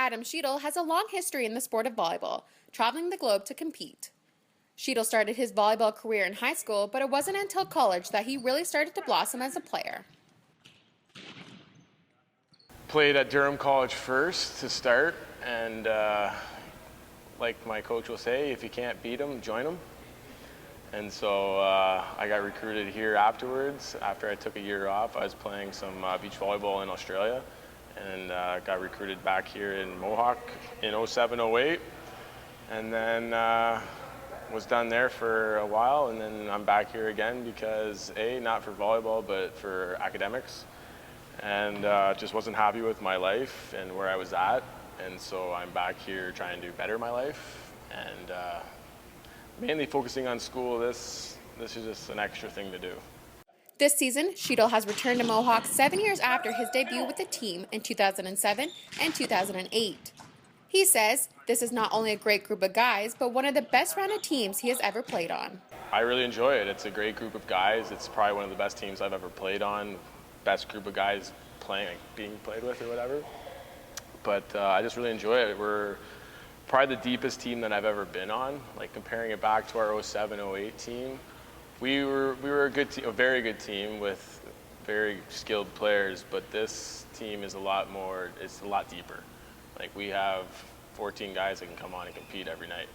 Adam Schiedel has a long history in the sport of volleyball, traveling the globe to compete. Schiedel started his volleyball career in high school, but it wasn't until college that he really started to blossom as a player. Played at Durham College first to start, and like my coach will say, if you can't beat them, join them. And so I got recruited here afterwards. After I took a year off, I was playing some beach volleyball in Australia, and got recruited back here in Mohawk in 07, 08. And then was done there for a while, and then I'm back here again because not for volleyball, but for academics. And just wasn't happy with my life and where I was at. And so I'm back here trying to better my life, and mainly focusing on school. This is just an extra thing to do. This season, Schiedel has returned to Mohawk 7 years after his debut with the team in 2007 and 2008. He says this is not only a great group of guys, but one of the best rounded teams he has ever played on. I really enjoy it. It's a great group of guys. It's probably one of the best teams I've ever played on. Best group of guys being played with or whatever. But I just really enjoy it. We're probably the deepest team that I've ever been on. Like comparing it back to our 07, 08 team, we were a good team, a very good team with very skilled players. But this team is a lot more. It's a lot deeper. Like we have 14 guys that can come on and compete every night,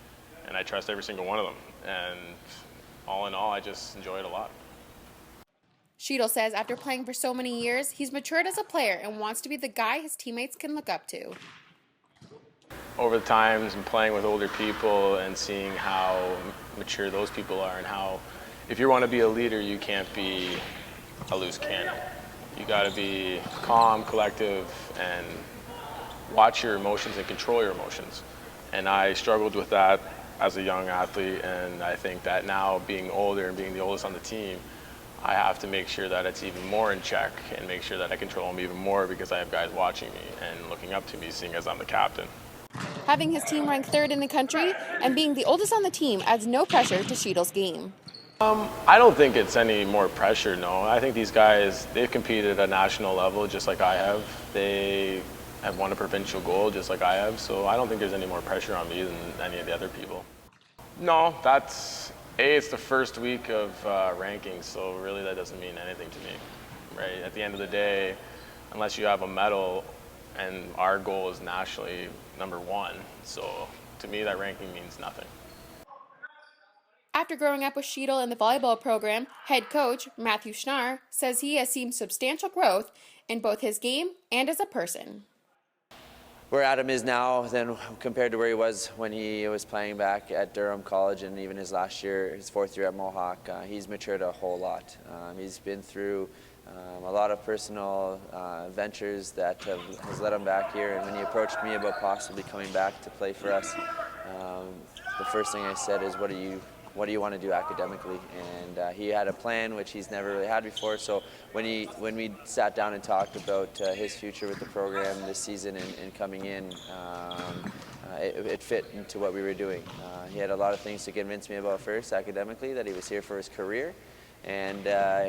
and I trust every single one of them. And all in all, I just enjoy it a lot. Schiedel says after playing for so many years, he's matured as a player and wants to be the guy his teammates can look up to. Over the times and playing with older people and seeing how mature those people are, and how if you want to be a leader, you can't be a loose cannon. You got to be calm, collective, and watch your emotions and control your emotions. And I struggled with that as a young athlete, and I think that now being older and being the oldest on the team, I have to make sure that it's even more in check and make sure that I control them even more, because I have guys watching me and looking up to me, seeing as I'm the captain. Having his team ranked third in the country and being the oldest on the team adds no pressure to Schiedel's game. I don't think it's any more pressure, no. I think these guys, they've competed at a national level just like I have. They have won a provincial gold just like I have, so I don't think there's any more pressure on me than any of the other people. No, it's the first week of rankings, so really that doesn't mean anything to me, right? At the end of the day, unless you have a medal, and our goal is nationally #1, so to me that ranking means nothing. After growing up with Schiedel in the volleyball program, head coach Matthew Schnarr says he has seen substantial growth in both his game and as a person. Where Adam is now than compared to where he was when he was playing back at Durham College, and even his last year, his 4th year at Mohawk, he's matured a whole lot. He's been through a lot of personal ventures that has led him back here, and when he approached me about possibly coming back to play for us, the first thing I said is, what do you want to do academically? And he had a plan which he's never really had before. So when we sat down and talked about his future with the program this season and coming in, it fit into what we were doing. He had a lot of things to convince me about first, academically, that he was here for his career. And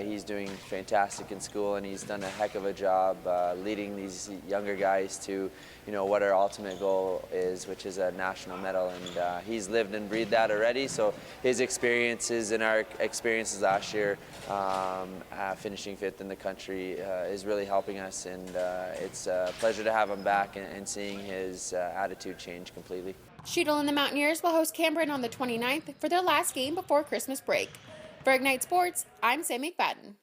he's doing fantastic in school, and he's done a heck of a job leading these younger guys to, what our ultimate goal is, which is a national medal. And he's lived and breathed that already. So his experiences and our experiences last year, finishing 5th in the country, is really helping us. And it's a pleasure to have him back and seeing his attitude change completely. Schiedel and the Mountaineers will host Cameron on the 29th for their last game before Christmas break. For Ignite Sports, I'm Sam McFadden.